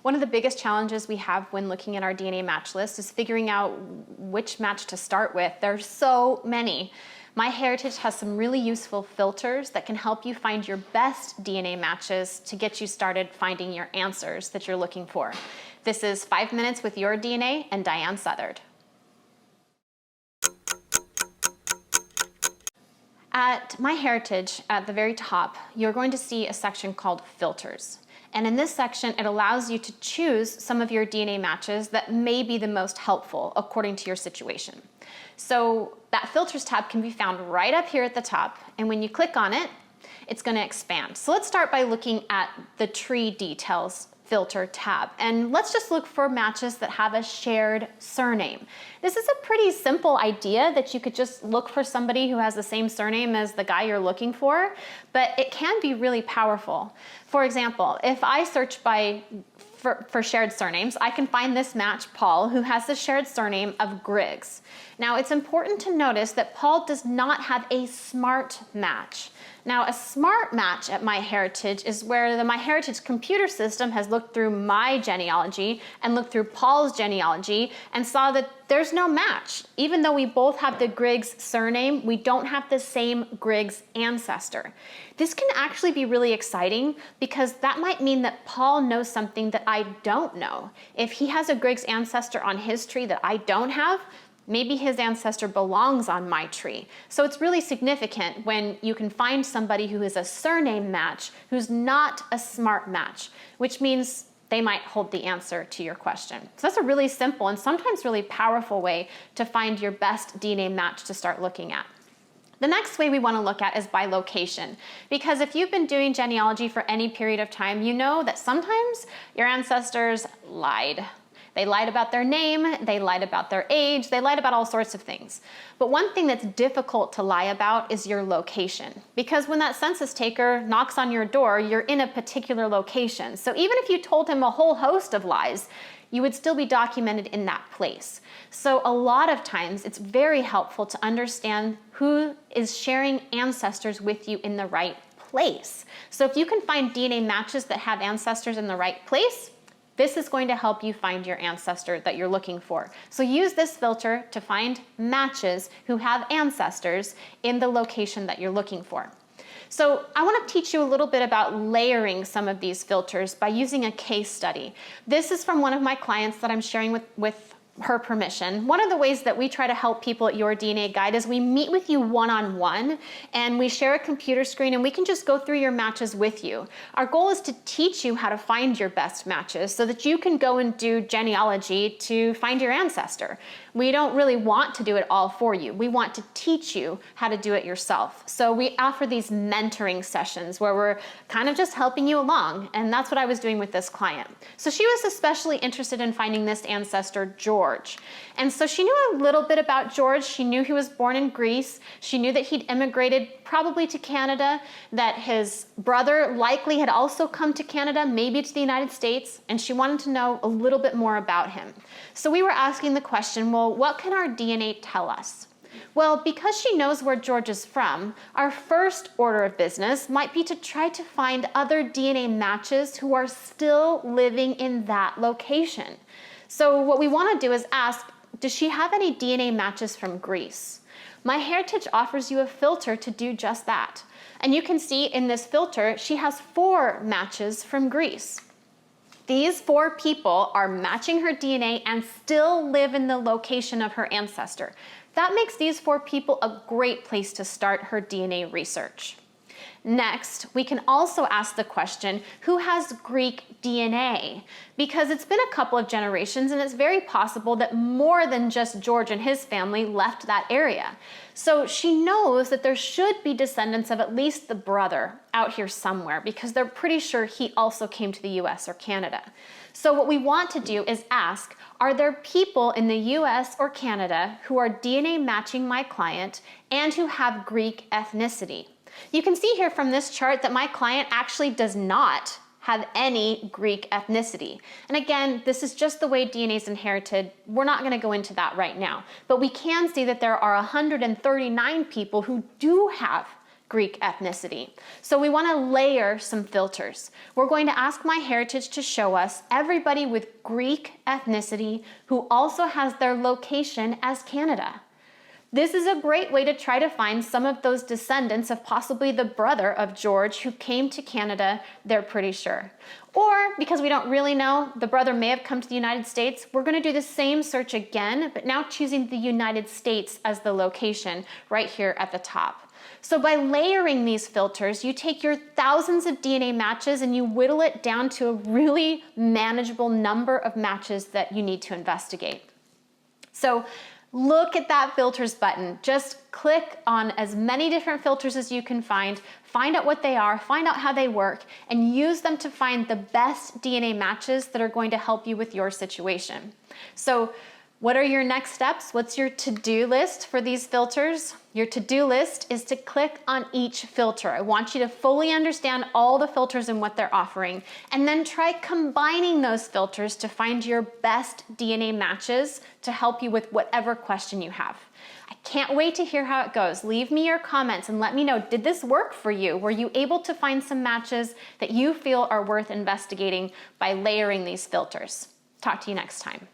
One of the biggest challenges we have when looking at our DNA match list is figuring out which match to start with. There's so many. MyHeritage has some really useful filters that can help you find your best DNA matches to get you started finding your answers that you're looking for. This is 5 Minutes with Your DNA and Diane Southard. At MyHeritage, at the very top, you're going to see a section called Filters. And in this section, it allows you to choose some of your DNA matches that may be the most helpful according to your situation. So that Filters tab can be found right up here at the top. And when you click on it, it's going to expand. So let's start by looking at the Tree Details filter tab. And let's just look for matches that have a shared surname. This is a pretty simple idea that you could just look for somebody who has the same surname as the guy you're looking for, but it can be really powerful. For example, if I search for shared surnames, I can find this match, Paul, who has the shared surname of Griggs. Now, it's important to notice that Paul does not have a smart match. Now, a smart match at MyHeritage is where the MyHeritage computer system has looked through my genealogy and looked through Paul's genealogy and saw that there's no match. Even though we both have the Griggs surname, we don't have the same Griggs ancestor. This can actually be really exciting because that might mean that Paul knows something that I don't know. If he has a Griggs ancestor on his tree that I don't have, maybe his ancestor belongs on my tree. So it's really significant when you can find somebody who is a surname match who's not a smart match, which means they might hold the answer to your question. So that's a really simple and sometimes really powerful way to find your best DNA match to start looking at. The next way we want to look at is by location, because if you've been doing genealogy for any period of time, you know that sometimes your ancestors lied. They lied about their name, they lied about their age, they lied about all sorts of things. But one thing that's difficult to lie about is your location. Because when that census taker knocks on your door, you're in a particular location. So even if you told him a whole host of lies, you would still be documented in that place. So a lot of times it's very helpful to understand who is sharing ancestors with you in the right place. So if you can find DNA matches that have ancestors in the right place, this is going to help you find your ancestor that you're looking for. So use this filter to find matches who have ancestors in the location that you're looking for. So I want to teach you a little bit about layering some of these filters by using a case study. This is from one of my clients that I'm sharing with her permission. One of the ways that we try to help people at Your DNA Guide is we meet with you one-on-one and we share a computer screen and we can just go through your matches with you. Our goal is to teach you how to find your best matches so that you can go and do genealogy to find your ancestor. We don't really want to do it all for you. We want to teach you how to do it yourself. So we offer these mentoring sessions where we're kind of just helping you along, and that's what I was doing with this client. So she was especially interested in finding this ancestor, George. And so she knew a little bit about George. She knew he was born in Greece. She knew that he'd immigrated probably to Canada, that his brother likely had also come to Canada, maybe to the United States, and she wanted to know a little bit more about him. So we were asking the question, well, what can our DNA tell us? Well, because she knows where George is from, our first order of business might be to try to find other DNA matches who are still living in that location. So what we want to do is ask, does she have any DNA matches from Greece? MyHeritage offers you a filter to do just that. And you can see in this filter, she has 4 matches from Greece. These 4 people are matching her DNA and still live in the location of her ancestor. That makes these 4 people a great place to start her DNA research. Next, we can also ask the question, who has Greek DNA? Because it's been a couple of generations and it's very possible that more than just George and his family left that area. So she knows that there should be descendants of at least the brother out here somewhere because they're pretty sure he also came to the US or Canada. So what we want to do is ask, are there people in the US or Canada who are DNA matching my client and who have Greek ethnicity? You can see here from this chart that my client actually does not have any Greek ethnicity. And again, this is just the way DNA is inherited. We're not going to go into that right now. But we can see that there are 139 people who do have Greek ethnicity. So we want to layer some filters. We're going to ask MyHeritage to show us everybody with Greek ethnicity who also has their location as Canada. This is a great way to try to find some of those descendants of possibly the brother of George who came to Canada, they're pretty sure. Or, because we don't really know, the brother may have come to the United States, we're going to do the same search again, but now choosing the United States as the location right here at the top. So by layering these filters, you take your thousands of DNA matches and you whittle it down to a really manageable number of matches that you need to investigate. So look at that filters button. Just click on as many different filters as you can find out what they are, find out how they work, and use them to find the best DNA matches that are going to help you with your situation. So what are your next steps? What's your to-do list for these filters? Your to-do list is to click on each filter. I want you to fully understand all the filters and what they're offering, and then try combining those filters to find your best DNA matches to help you with whatever question you have. I can't wait to hear how it goes. Leave me your comments and let me know, did this work for you? Were you able to find some matches that you feel are worth investigating by layering these filters? Talk to you next time.